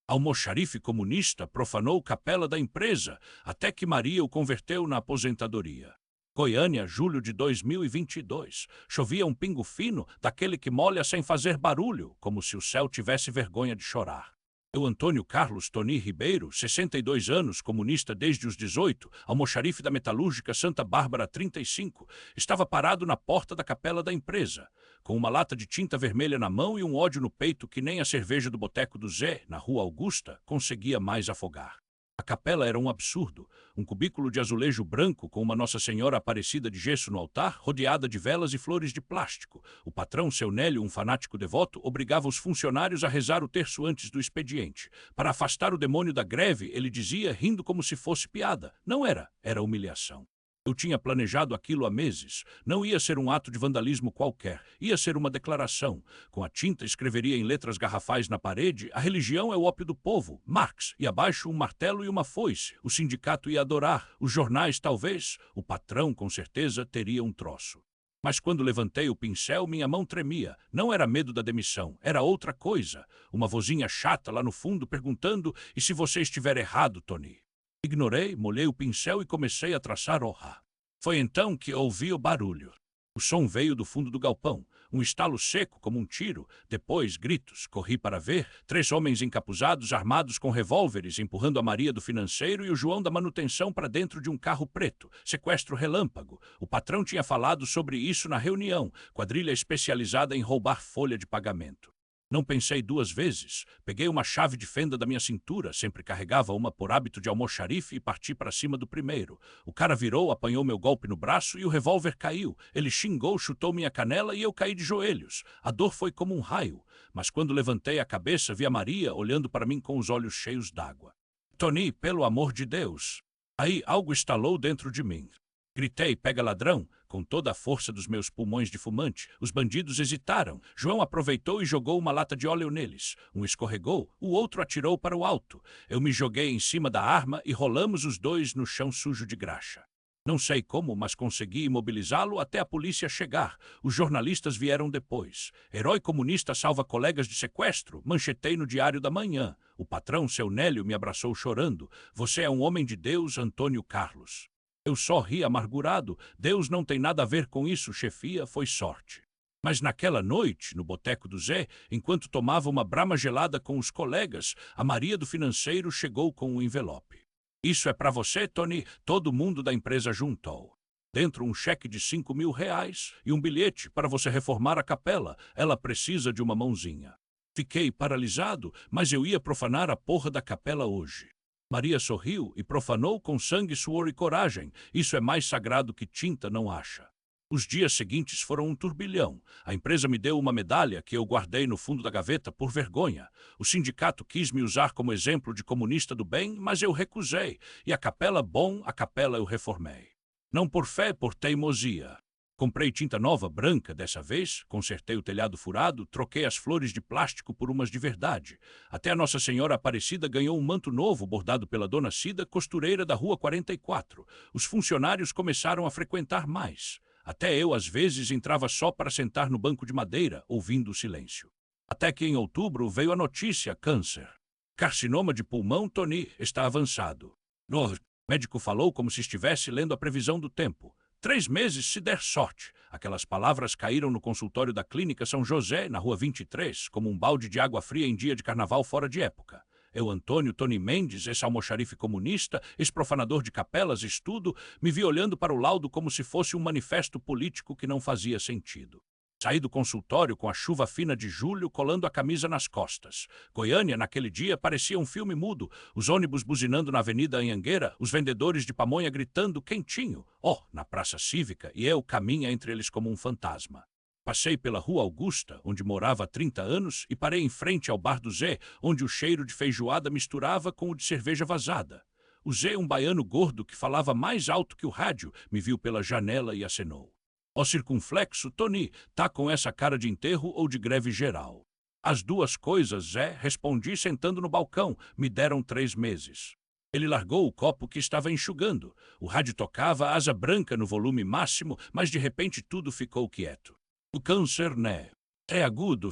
Almoxarife comunista profanou capela da empresa, até que Maria o converteu na aposentadoria. Goiânia, julho de 2022. Chovia um pingo fino, daquele que molha sem fazer barulho, como se o céu tivesse vergonha de chorar. Eu, Antônio Carlos Toni Ribeiro, 62 anos, comunista desde os 18, almoxarife da metalúrgica Santa Bárbara 35, estava parado na porta da capela da empresa, com uma lata de tinta vermelha na mão e um ódio no peito que nem a cerveja do Boteco do Zé, na Rua Augusta, conseguia mais afogar. A capela era um absurdo, um cubículo de azulejo branco com uma Nossa Senhora Aparecida de gesso no altar, rodeada de velas e flores de plástico. O patrão, seu Nélio, um fanático devoto, obrigava os funcionários a rezar o terço antes do expediente. Para afastar o demônio da greve, ele dizia, rindo como se fosse piada. Não era, era humilhação. Eu tinha planejado aquilo há meses. Não ia ser um ato de vandalismo qualquer. Ia ser uma declaração. Com a tinta escreveria em letras garrafais na parede: a religião é o ópio do povo, Marx, e abaixo um martelo e uma foice. O sindicato ia adorar, os jornais talvez, o patrão com certeza teria um troço. Mas quando levantei o pincel, minha mão tremia. Não era medo da demissão, era outra coisa. Uma vozinha chata lá no fundo perguntando: e se você estiver errado, Toni? Ignorei, molhei o pincel e comecei a traçar Orra. Foi então que ouvi o barulho. O som veio do fundo do galpão, um estalo seco como um tiro, depois gritos. Corri para ver, 3 homens encapuzados, armados com revólveres, empurrando a Maria do financeiro e o João da manutenção para dentro de um carro preto. Sequestro relâmpago. O patrão tinha falado sobre isso na reunião, quadrilha especializada em roubar folha de pagamento. Não pensei 2 vezes. Peguei uma chave de fenda da minha cintura, sempre carregava uma por hábito de almoxarife, e parti para cima do primeiro. O cara virou, apanhou meu golpe no braço e o revólver caiu. Ele xingou, chutou minha canela e eu caí de joelhos. A dor foi como um raio, mas quando levantei a cabeça vi a Maria olhando para mim com os olhos cheios d'água. Toni, pelo amor de Deus! Aí algo estalou dentro de mim. Gritei, pega ladrão, com toda a força dos meus pulmões de fumante. Os bandidos hesitaram. João aproveitou e jogou uma lata de óleo neles. Um escorregou, o outro atirou para o alto. Eu me joguei em cima da arma e rolamos os 2 no chão sujo de graxa. Não sei como, mas consegui imobilizá-lo até a polícia chegar. Os jornalistas vieram depois. Herói comunista salva colegas de sequestro, manchetei no Diário da Manhã. O patrão, seu Nélio, me abraçou chorando. Você é um homem de Deus, Antônio Carlos. Eu só ri amargurado. Deus não tem nada a ver com isso, chefia, foi sorte. Mas naquela noite, no Boteco do Zé, enquanto tomava uma brama gelada com os colegas, a Maria do financeiro chegou com um envelope. Isso é para você, Toni? Todo mundo da empresa juntou. Dentro um cheque de R$ 5.000 e um bilhete para você reformar a capela. Ela precisa de uma mãozinha. Fiquei paralisado, mas eu ia profanar a porra da capela hoje. Maria sorriu e profanou com sangue, suor e coragem. Isso é mais sagrado que tinta, não acha? Os dias seguintes foram um turbilhão. A empresa me deu uma medalha que eu guardei no fundo da gaveta por vergonha. O sindicato quis me usar como exemplo de comunista do bem, mas eu recusei. E a capela, bom, a capela eu reformei. Não por fé, por teimosia. Comprei tinta nova, branca, dessa vez, consertei o telhado furado, troquei as flores de plástico por umas de verdade. Até a Nossa Senhora Aparecida ganhou um manto novo, bordado pela Dona Cida, costureira da Rua 44. Os funcionários começaram a frequentar mais. Até eu, às vezes, entrava só para sentar no banco de madeira, ouvindo o silêncio. Até que em outubro veio a notícia: câncer. Carcinoma de pulmão, Toni, está avançado. O médico falou como se estivesse lendo a previsão do tempo. 3 meses se der sorte. Aquelas palavras caíram no consultório da Clínica São José, na Rua 23, como um balde de água fria em dia de carnaval fora de época. Eu, Antônio Toni Mendes, esse almoxarife comunista, esse profanador de capelas, estudo, me vi olhando para o laudo como se fosse um manifesto político que não fazia sentido. Saí do consultório com a chuva fina de julho colando a camisa nas costas. Goiânia, naquele dia, parecia um filme mudo. Os ônibus buzinando na Avenida Anhanguera, os vendedores de pamonha gritando quentinho. Na Praça Cívica, e eu caminha entre eles como um fantasma. Passei pela Rua Augusta, onde morava há 30 anos, e parei em frente ao Bar do Zé, onde o cheiro de feijoada misturava com o de cerveja vazada. O Zé, um baiano gordo que falava mais alto que o rádio, me viu pela janela e acenou. Ó circunflexo, Toni, tá com essa cara de enterro ou de greve geral? As 2 coisas, Zé, respondi sentando no balcão. Me deram 3 meses. Ele largou o copo que estava enxugando. O rádio tocava Asa Branca no volume máximo, mas de repente tudo ficou quieto. O câncer, né? É agudo.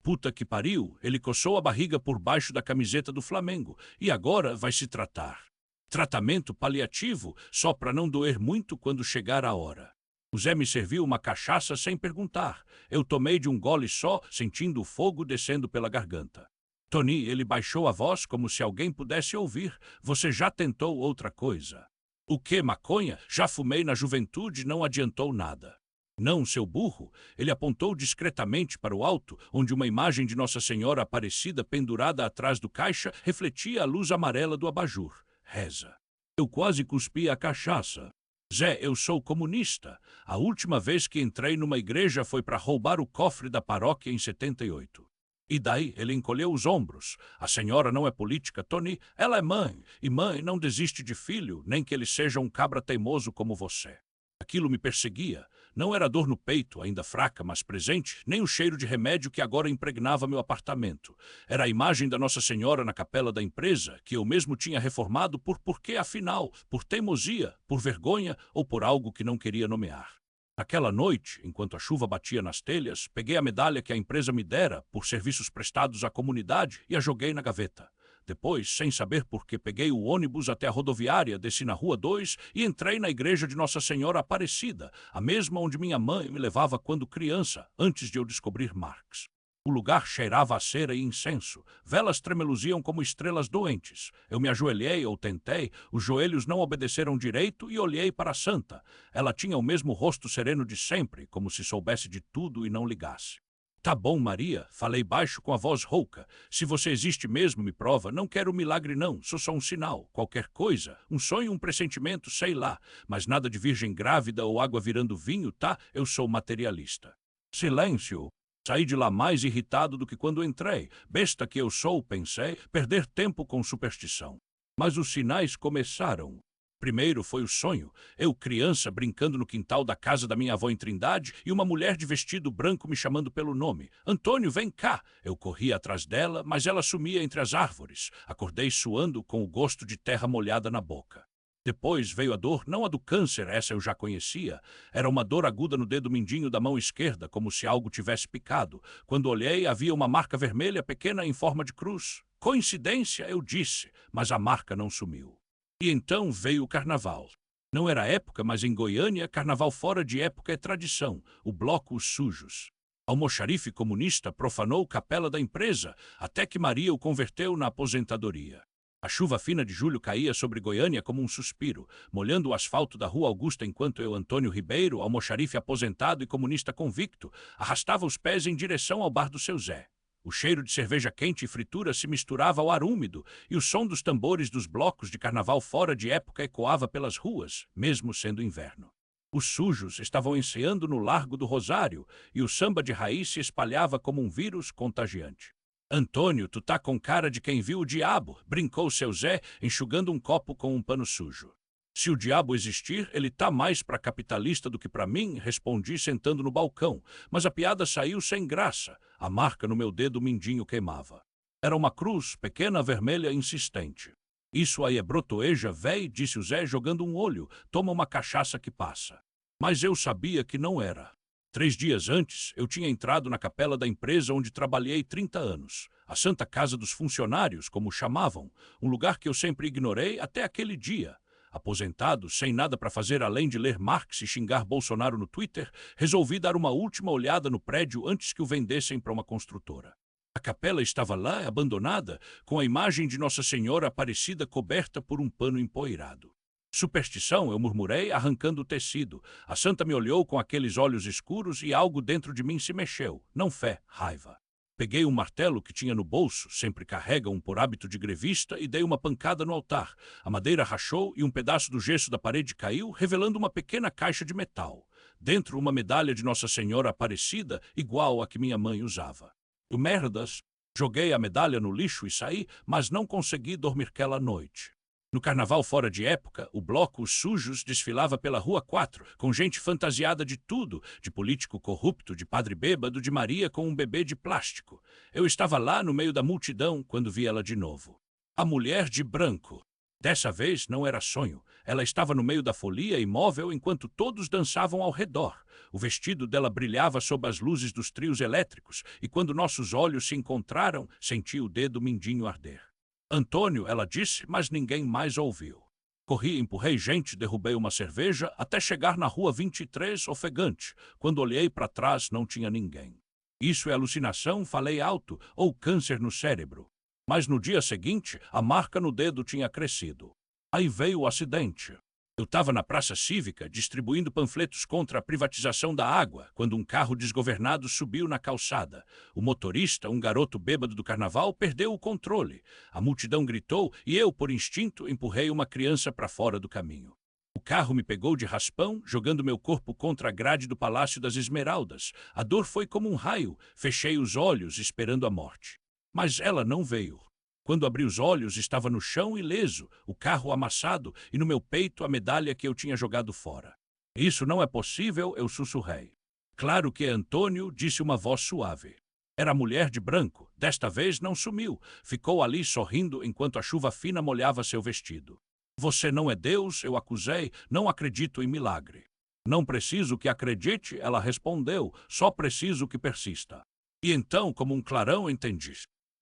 Puta que pariu, ele coçou a barriga por baixo da camiseta do Flamengo e agora vai se tratar. Tratamento paliativo só para não doer muito quando chegar a hora. O Zé me serviu uma cachaça sem perguntar. Eu tomei de um gole só, sentindo o fogo descendo pela garganta. Tony, ele baixou a voz como se alguém pudesse ouvir. Você já tentou outra coisa? O que, maconha? Já fumei na juventude, não adiantou nada. Não, seu burro. Ele apontou discretamente para o alto, onde uma imagem de Nossa Senhora Aparecida pendurada atrás do caixa refletia a luz amarela do abajur. Reza. Eu quase cuspi a cachaça. Zé, eu sou comunista. A última vez que entrei numa igreja foi para roubar o cofre da paróquia em 78. E daí ele encolheu os ombros. A senhora não é política, Tony. Ela é mãe. E mãe não desiste de filho, nem que ele seja um cabra teimoso como você. Aquilo me perseguia. Não era dor no peito, ainda fraca, mas presente, nem o cheiro de remédio que agora impregnava meu apartamento. Era a imagem da Nossa Senhora na capela da empresa, que eu mesmo tinha reformado porquê, afinal, por teimosia, por vergonha ou por algo que não queria nomear. Naquela noite, enquanto a chuva batia nas telhas, peguei a medalha que a empresa me dera por serviços prestados à comunidade e a joguei na gaveta. Depois, sem saber por que, peguei o ônibus até a rodoviária, desci na Rua 2 e entrei na igreja de Nossa Senhora Aparecida, a mesma onde minha mãe me levava quando criança, antes de eu descobrir Marx. O lugar cheirava a cera e incenso, velas tremeluziam como estrelas doentes. Eu me ajoelhei ou tentei, os joelhos não obedeceram direito e olhei para a santa. Ela tinha o mesmo rosto sereno de sempre, como se soubesse de tudo e não ligasse. Tá bom, Maria, falei baixo com a voz rouca. Se você existe mesmo, me prova. Não quero milagre não, sou só um sinal. Qualquer coisa, um sonho, um pressentimento, sei lá. Mas nada de virgem grávida ou água virando vinho, tá? Eu sou materialista. Silêncio. Saí de lá mais irritado do que quando entrei. Besta que eu sou, pensei, perder tempo com superstição. Mas os sinais começaram. Primeiro foi o sonho, eu criança brincando no quintal da casa da minha avó em Trindade e uma mulher de vestido branco me chamando pelo nome. Antônio, vem cá! Eu corria atrás dela, mas ela sumia entre as árvores. Acordei suando com o gosto de terra molhada na boca. Depois veio a dor, não a do câncer, essa eu já conhecia. Era uma dor aguda no dedo mindinho da mão esquerda, como se algo tivesse picado. Quando olhei, havia uma marca vermelha pequena em forma de cruz. Coincidência, eu disse, mas a marca não sumiu. E então veio o carnaval. Não era época, mas em Goiânia, carnaval fora de época é tradição, o bloco Os Sujos. Almoxarife comunista profanou capela da empresa, até que Maria o converteu na aposentadoria. A chuva fina de julho caía sobre Goiânia como um suspiro, molhando o asfalto da Rua Augusta enquanto eu, Antônio Ribeiro, almoxarife aposentado e comunista convicto, arrastava os pés em direção ao bar do seu Zé. O cheiro de cerveja quente e fritura se misturava ao ar úmido e o som dos tambores dos blocos de carnaval fora de época ecoava pelas ruas, mesmo sendo inverno. Os sujos estavam enceando no Largo do Rosário e o samba de raiz se espalhava como um vírus contagiante. Antônio, tu tá com cara de quem viu o diabo, brincou seu Zé, enxugando um copo com um pano sujo. Se o diabo existir, ele tá mais pra capitalista do que pra mim, respondi sentando no balcão, mas a piada saiu sem graça. A marca no meu dedo mindinho queimava. Era uma cruz, pequena, vermelha, insistente. Isso aí é brotoeja, véi, disse o Zé, jogando um olho. Toma uma cachaça que passa. Mas eu sabia que não era. 3 dias antes, eu tinha entrado na capela da empresa onde trabalhei 30 anos. A Santa Casa dos Funcionários, como chamavam, um lugar que eu sempre ignorei até aquele dia. Aposentado, sem nada para fazer além de ler Marx e xingar Bolsonaro no Twitter, resolvi dar uma última olhada no prédio antes que o vendessem para uma construtora. A capela estava lá, abandonada, com a imagem de Nossa Senhora Aparecida coberta por um pano empoeirado. Superstição, eu murmurei, arrancando o tecido. A santa me olhou com aqueles olhos escuros e algo dentro de mim se mexeu. Não fé, raiva. Peguei um martelo que tinha no bolso, sempre carrega-um por hábito de grevista, e dei uma pancada no altar. A madeira rachou e um pedaço do gesso da parede caiu, revelando uma pequena caixa de metal. Dentro, uma medalha de Nossa Senhora Aparecida, igual à que minha mãe usava. O merdas! Joguei a medalha no lixo e saí, mas não consegui dormir aquela noite. No carnaval fora de época, o bloco Os Sujos desfilava pela Rua 4, com gente fantasiada de tudo, de político corrupto, de padre bêbado, de Maria com um bebê de plástico. Eu estava lá no meio da multidão quando vi ela de novo. A mulher de branco. Dessa vez não era sonho. Ela estava no meio da folia, imóvel, enquanto todos dançavam ao redor. O vestido dela brilhava sob as luzes dos trios elétricos, e quando nossos olhos se encontraram, senti o dedo mindinho arder. Antônio, ela disse, mas ninguém mais ouviu. Corri, empurrei gente, derrubei uma cerveja, até chegar na rua 23, ofegante. Quando olhei para trás, não tinha ninguém. Isso é alucinação, falei alto, ou câncer no cérebro. Mas no dia seguinte, a marca no dedo tinha crescido. Aí veio o acidente. Eu estava na praça cívica, distribuindo panfletos contra a privatização da água, quando um carro desgovernado subiu na calçada. O motorista, um garoto bêbado do carnaval, perdeu o controle. A multidão gritou e eu, por instinto, empurrei uma criança para fora do caminho. O carro me pegou de raspão, jogando meu corpo contra a grade do Palácio das Esmeraldas. A dor foi como um raio. Fechei os olhos, esperando a morte. Mas ela não veio. Quando abri os olhos, estava no chão ileso, o carro amassado e no meu peito a medalha que eu tinha jogado fora. Isso não é possível, eu sussurrei. Claro que é Antônio, disse uma voz suave. Era a mulher de branco, desta vez não sumiu, ficou ali sorrindo enquanto a chuva fina molhava seu vestido. Você não é Deus, eu acusei, não acredito em milagre. Não preciso que acredite, ela respondeu, só preciso que persista. E então, como um clarão, entendi.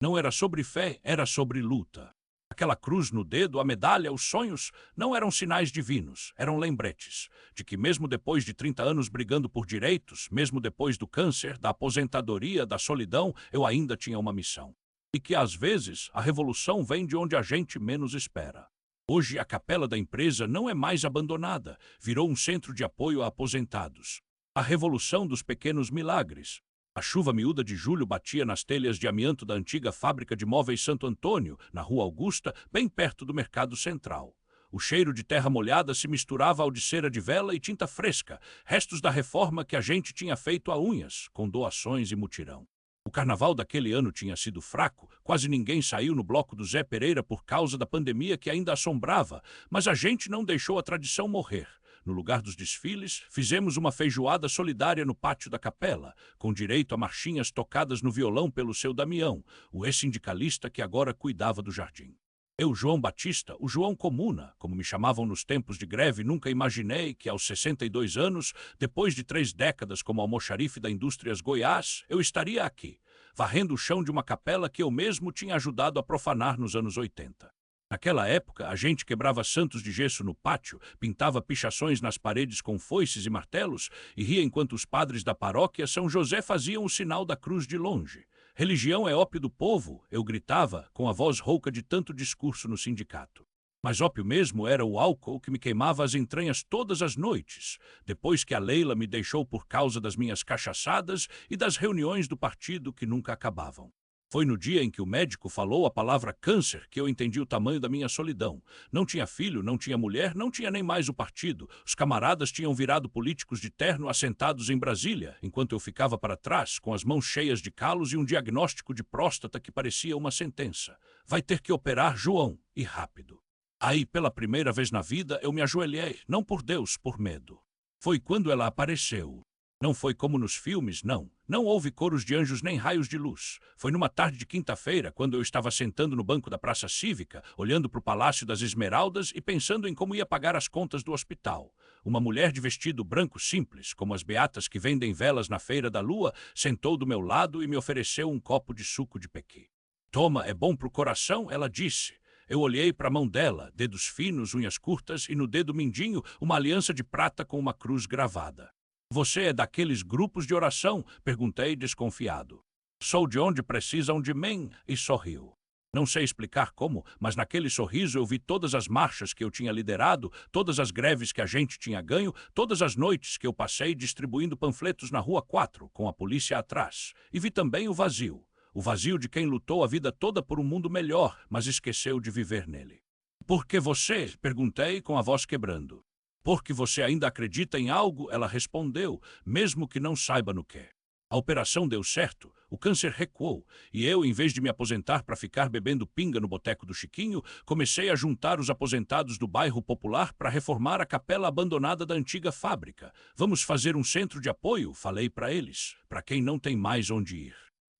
Não era sobre fé, era sobre luta. Aquela cruz no dedo, a medalha, os sonhos, não eram sinais divinos, eram lembretes de que mesmo depois de 30 anos brigando por direitos, mesmo depois do câncer, da aposentadoria, da solidão, eu ainda tinha uma missão. E que, às vezes, a revolução vem de onde a gente menos espera. Hoje, a capela da empresa não é mais abandonada, virou um centro de apoio a aposentados. A revolução dos pequenos milagres. A chuva miúda de julho batia nas telhas de amianto da antiga fábrica de móveis Santo Antônio, na Rua Augusta, bem perto do Mercado Central. O cheiro de terra molhada se misturava ao de cera de vela e tinta fresca, restos da reforma que a gente tinha feito a unhas, com doações e mutirão. O carnaval daquele ano tinha sido fraco, quase ninguém saiu no bloco do Zé Pereira por causa da pandemia que ainda assombrava, mas a gente não deixou a tradição morrer. No lugar dos desfiles, fizemos uma feijoada solidária no pátio da capela, com direito a marchinhas tocadas no violão pelo seu Damião, o ex-sindicalista que agora cuidava do jardim. Eu, João Batista, o João Comuna, como me chamavam nos tempos de greve, nunca imaginei que, aos 62 anos, depois de 3 décadas como almoxarife da Indústrias Goiás, eu estaria aqui, varrendo o chão de uma capela que eu mesmo tinha ajudado a profanar nos anos 80. Naquela época, a gente quebrava santos de gesso no pátio, pintava pichações nas paredes com foices e martelos e ria enquanto os padres da paróquia São José faziam o sinal da cruz de longe. Religião é ópio do povo, eu gritava, com a voz rouca de tanto discurso no sindicato. Mas ópio mesmo era o álcool que me queimava as entranhas todas as noites, depois que a Leila me deixou por causa das minhas cachaçadas e das reuniões do partido que nunca acabavam. Foi no dia em que o médico falou a palavra câncer que eu entendi o tamanho da minha solidão. Não tinha filho, não tinha mulher, não tinha nem mais o partido. Os camaradas tinham virado políticos de terno assentados em Brasília, enquanto eu ficava para trás, com as mãos cheias de calos e um diagnóstico de próstata que parecia uma sentença. Vai ter que operar, João, e rápido. Aí, pela primeira vez na vida, eu me ajoelhei, não por Deus, por medo. Foi quando ela apareceu. Não foi como nos filmes, não. Não houve coros de anjos nem raios de luz. Foi numa tarde de quinta-feira, quando eu estava sentando no banco da Praça Cívica, olhando para o Palácio das Esmeraldas e pensando em como ia pagar as contas do hospital. Uma mulher de vestido branco simples, como as beatas que vendem velas na Feira da Lua, sentou do meu lado e me ofereceu um copo de suco de pequi. Toma, é bom pro coração, ela disse. Eu olhei para a mão dela, dedos finos, unhas curtas e no dedo mindinho uma aliança de prata com uma cruz gravada. Você é daqueles grupos de oração? Perguntei desconfiado. Sou de onde precisam de mim, e sorriu. Não sei explicar como, mas naquele sorriso eu vi todas as marchas que eu tinha liderado, todas as greves que a gente tinha ganho, todas as noites que eu passei distribuindo panfletos na Rua 4, com a polícia atrás. E vi também o vazio de quem lutou a vida toda por um mundo melhor, mas esqueceu de viver nele. Por que você? Perguntei com a voz quebrando. Porque você ainda acredita em algo, ela respondeu, mesmo que não saiba no que. A operação deu certo, o câncer recuou, e eu, em vez de me aposentar para ficar bebendo pinga no boteco do Chiquinho, comecei a juntar os aposentados do bairro Popular para reformar a capela abandonada da antiga fábrica. Vamos fazer um centro de apoio, falei para eles, para quem não tem mais onde ir.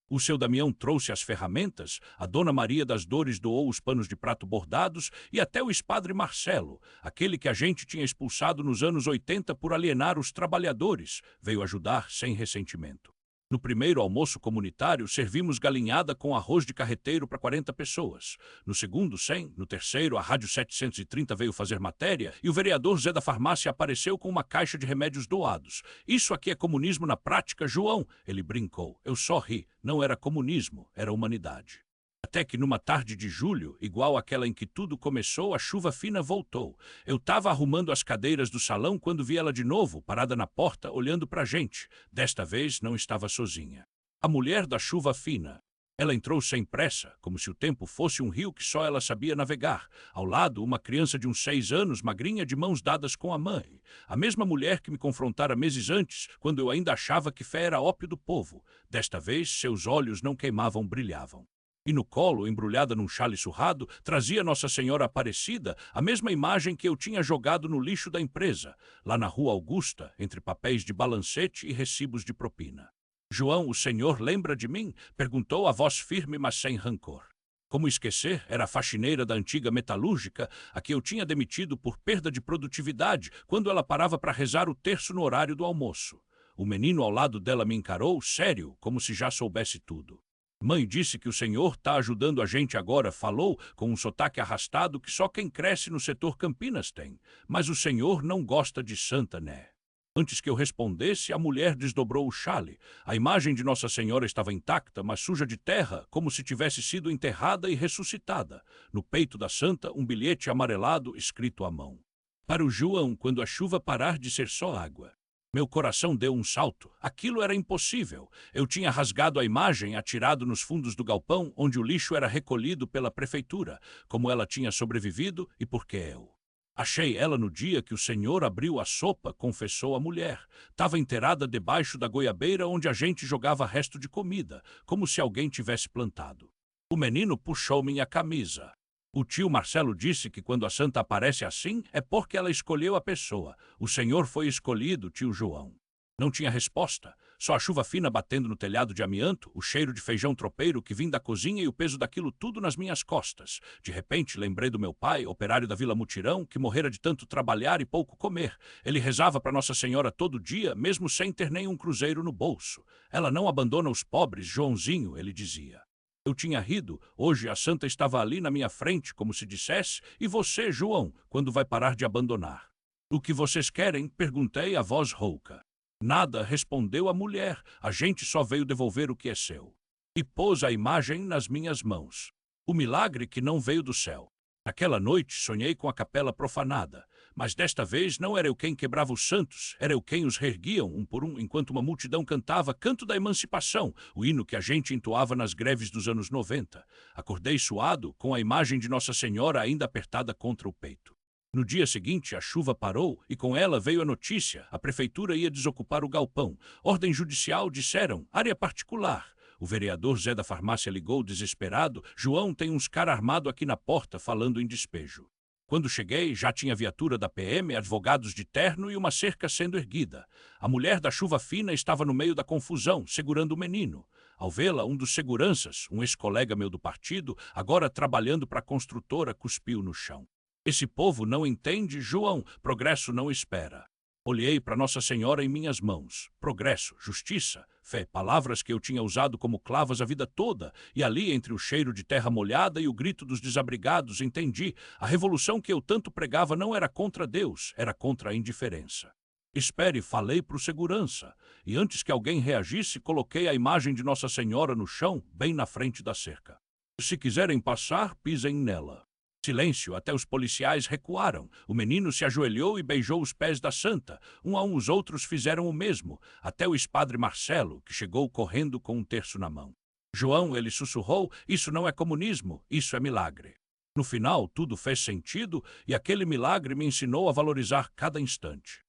O seu Damião trouxe as ferramentas, a Dona Maria das Dores doou os panos de prato bordados e até o espadre Marcelo, aquele que a gente tinha expulsado nos anos 80 por alienar os trabalhadores, veio ajudar sem ressentimento. No primeiro almoço comunitário, servimos galinhada com arroz de carreteiro para 40 pessoas. No segundo, 100. No terceiro, a Rádio 730 veio fazer matéria e o vereador Zé da Farmácia apareceu com uma caixa de remédios doados. Isso aqui é comunismo na prática, João? Ele brincou. Eu só ri. Não era comunismo, era humanidade. Até que numa tarde de julho, igual àquela em que tudo começou, a chuva fina voltou. Eu estava arrumando as cadeiras do salão quando vi ela de novo, parada na porta, olhando para a gente. Desta vez não estava sozinha. A mulher da chuva fina. Ela entrou sem pressa, como se o tempo fosse um rio que só ela sabia navegar. Ao lado, uma criança de uns 6 anos, magrinha, de mãos dadas com a mãe. A mesma mulher que me confrontara meses antes, quando eu ainda achava que fé era ópio do povo. Desta vez, seus olhos não queimavam, brilhavam. E no colo, embrulhada num chale surrado, trazia Nossa Senhora Aparecida, a mesma imagem que eu tinha jogado no lixo da empresa, lá na Rua Augusta, entre papéis de balancete e recibos de propina. João, o senhor lembra de mim? Perguntou a voz firme, mas sem rancor. Como esquecer, era a faxineira da antiga metalúrgica, a que eu tinha demitido por perda de produtividade, quando ela parava para rezar o terço no horário do almoço. O menino ao lado dela me encarou, sério, como se já soubesse tudo. Mãe disse que o senhor está ajudando a gente agora, falou, com um sotaque arrastado que só quem cresce no setor Campinas tem. Mas o senhor não gosta de santa, né? Antes que eu respondesse, a mulher desdobrou o chale. A imagem de Nossa Senhora estava intacta, mas suja de terra, como se tivesse sido enterrada e ressuscitada. No peito da santa, um bilhete amarelado escrito à mão. Para o João, quando a chuva parar de ser só água. Meu coração deu um salto. Aquilo era impossível. Eu tinha rasgado a imagem, atirado nos fundos do galpão, onde o lixo era recolhido pela prefeitura, como ela tinha sobrevivido e por que eu. Achei ela no dia que o senhor abriu a sopa, confessou a mulher. Estava enterrada debaixo da goiabeira onde a gente jogava resto de comida, como se alguém tivesse plantado. O menino puxou minha camisa. O tio Marcelo disse que quando a santa aparece assim, é porque ela escolheu a pessoa. O senhor foi escolhido, tio João. Não tinha resposta. Só a chuva fina batendo no telhado de amianto, o cheiro de feijão tropeiro que vinha da cozinha e o peso daquilo tudo nas minhas costas. De repente, lembrei do meu pai, operário da Vila Mutirão, que morrera de tanto trabalhar e pouco comer. Ele rezava para Nossa Senhora todo dia, mesmo sem ter nenhum cruzeiro no bolso. Ela não abandona os pobres, Joãozinho, ele dizia. Eu tinha rido, hoje a santa estava ali na minha frente, como se dissesse, e você, João, quando vai parar de abandonar? O que vocês querem? Perguntei a voz rouca. Nada, respondeu a mulher, a gente só veio devolver o que é seu. E pôs a imagem nas minhas mãos. O milagre que não veio do céu. Naquela noite sonhei com a capela profanada, mas desta vez não era eu quem quebrava os santos, era eu quem os reerguiam um por um, enquanto uma multidão cantava Canto da Emancipação, o hino que a gente entoava nas greves dos anos 90. Acordei suado, com a imagem de Nossa Senhora ainda apertada contra o peito. No dia seguinte, a chuva parou e com ela veio a notícia. A prefeitura ia desocupar o galpão. Ordem judicial, disseram, área particular. O vereador Zé da Farmácia ligou desesperado. João, tem uns cara armado aqui na porta falando em despejo. Quando cheguei, já tinha viatura da PM, advogados de terno e uma cerca sendo erguida. A mulher da chuva fina estava no meio da confusão, segurando o menino. Ao vê-la, um dos seguranças, um ex-colega meu do partido, agora trabalhando para a construtora, cuspiu no chão. Esse povo não entende, João, progresso não espera. Olhei para Nossa Senhora em minhas mãos. Progresso, justiça, fé, palavras que eu tinha usado como clavas a vida toda, e ali, entre o cheiro de terra molhada e o grito dos desabrigados, entendi. A revolução que eu tanto pregava não era contra Deus, era contra a indiferença. Espere, falei para o segurança, e antes que alguém reagisse, coloquei a imagem de Nossa Senhora no chão, bem na frente da cerca. Se quiserem passar, pisem nela. Silêncio, até os policiais recuaram. O menino se ajoelhou e beijou os pés da santa. Um a um os outros fizeram o mesmo, até o espadre Marcelo, que chegou correndo com um terço na mão. João, ele sussurrou, isso não é comunismo, isso é milagre. No final, tudo fez sentido e aquele milagre me ensinou a valorizar cada instante.